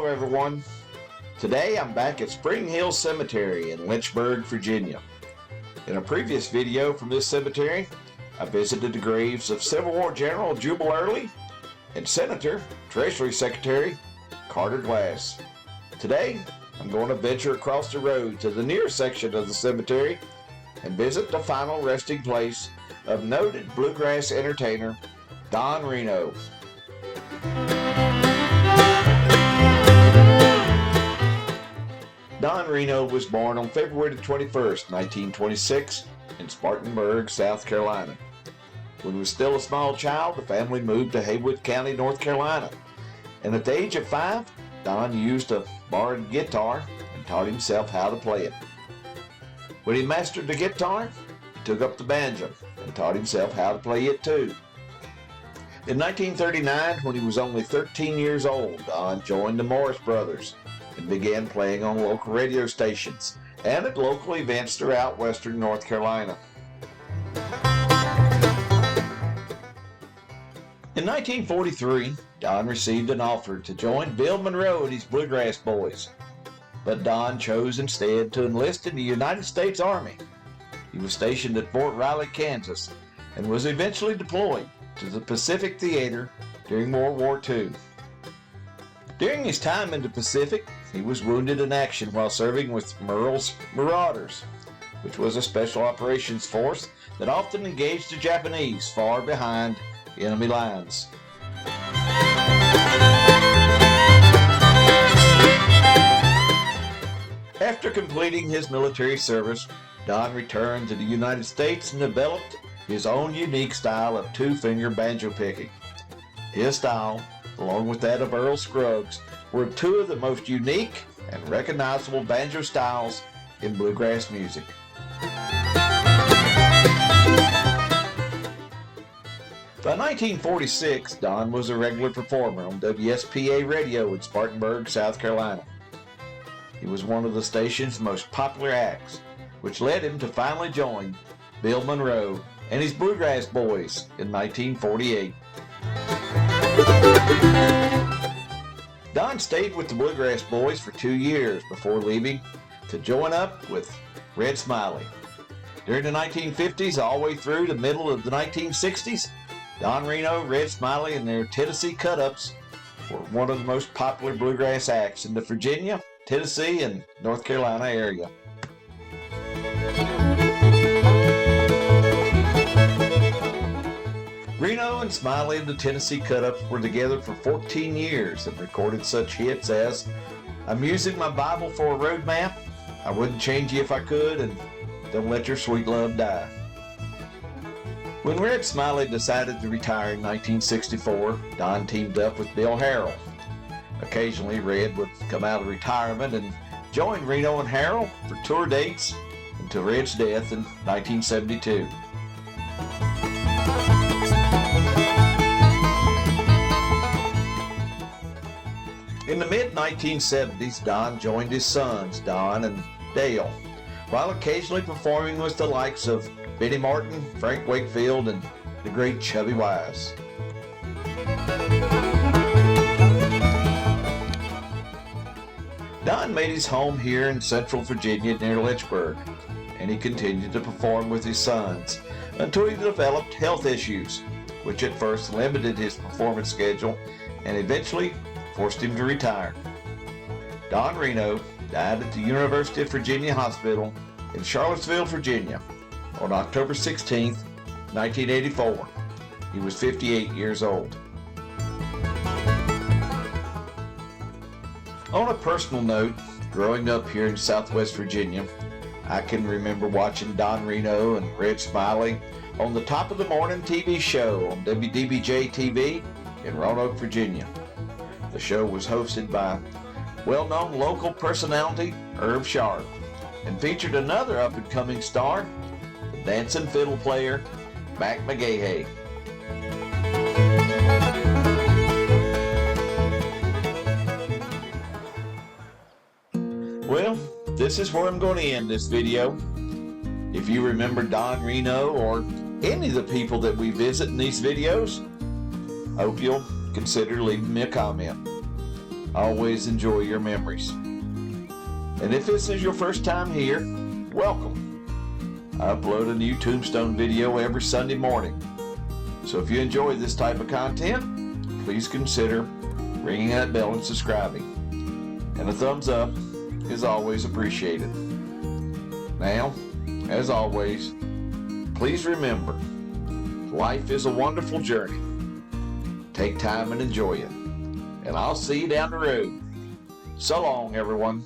Hello everyone. Today I'm back at Springhill Cemetery in Lynchburg, Virginia. In a previous video from this cemetery, I visited the graves of Civil War General Jubal Early and Senator, Treasury Secretary Carter Glass. Today, I'm going to venture across the road to the near section of the cemetery and visit the final resting place of noted bluegrass entertainer Don Reno. Don Reno was born on February 21st, 1926 in Spartanburg, South Carolina. When he was still a small child, the family moved to Haywood County, North Carolina. And at the age of 5, Don used a borrowed guitar and taught himself how to play it. When he mastered the guitar, he took up the banjo and taught himself how to play it too. In 1939, when he was only 13 years old, Don joined the Morris Brothers and began playing on local radio stations and at local events throughout western North Carolina. In 1943, Don received an offer to join Bill Monroe and his Bluegrass Boys, but Don chose instead to enlist in the United States Army. He was stationed at Fort Riley, Kansas, and was eventually deployed to the Pacific Theater during World War II. During his time in the Pacific, he was wounded in action while serving with Merle's Marauders, which was a special operations force that often engaged the Japanese far behind enemy lines. After completing his military service, Don returned to the United States and developed his own unique style of two-finger banjo picking. His style, along with that of Earl Scruggs, were two of the most unique and recognizable banjo styles in bluegrass music. By 1946, Don was a regular performer on WSPA radio in Spartanburg, South Carolina. He was one of the station's most popular acts, which led him to finally join Bill Monroe and his Bluegrass Boys in 1948. Don stayed with the Bluegrass Boys for 2 years before leaving to join up with Red Smiley. During the 1950s all the way through the middle of the 1960s, Don Reno, Red Smiley, and their Tennessee Cutups were one of the most popular bluegrass acts in the Virginia, Tennessee, and North Carolina area. Reno and Smiley and the Tennessee Cutups were together for 14 years and recorded such hits as I'm Using My Bible for a Road Map, I Wouldn't Change You If I Could, and Don't Let Your Sweet Love Die. When Red Smiley decided to retire in 1964, Don teamed up with Bill Harrell. Occasionally, Red would come out of retirement and join Reno and Harrell for tour dates until Red's death in 1972. In the mid-1970s, Don joined his sons, Don and Dale, while occasionally performing with the likes of Benny Martin, Frank Wakefield, and the great Chubby Wise. Don made his home here in central Virginia near Lynchburg, and he continued to perform with his sons until he developed health issues, which at first limited his performance schedule and eventually forced him to retire. Don Reno died at the University of Virginia Hospital in Charlottesville, Virginia on October 16, 1984. He was 58 years old. On a personal note, growing up here in Southwest Virginia, I can remember watching Don Reno and Red Smiley on the Top of the Morning TV show on WDBJ TV in Roanoke, Virginia. The show was hosted by well-known local personality Herb Sharp and featured another up-and-coming star, the dancing fiddle player Mack Magaha. Well, this is where I'm going to end this video. If you remember Don Reno or any of the people that we visit in these videos, I hope you'll consider leaving me a comment. always enjoy your memories. And if this is your first time here, welcome. I upload a new tombstone video every Sunday morning. So if you enjoy this type of content, please consider ringing that bell and subscribing. And a thumbs up is always appreciated. Now, as always, please remember, life is a wonderful journey. Take time and enjoy it. And I'll see you down the road. So long, everyone.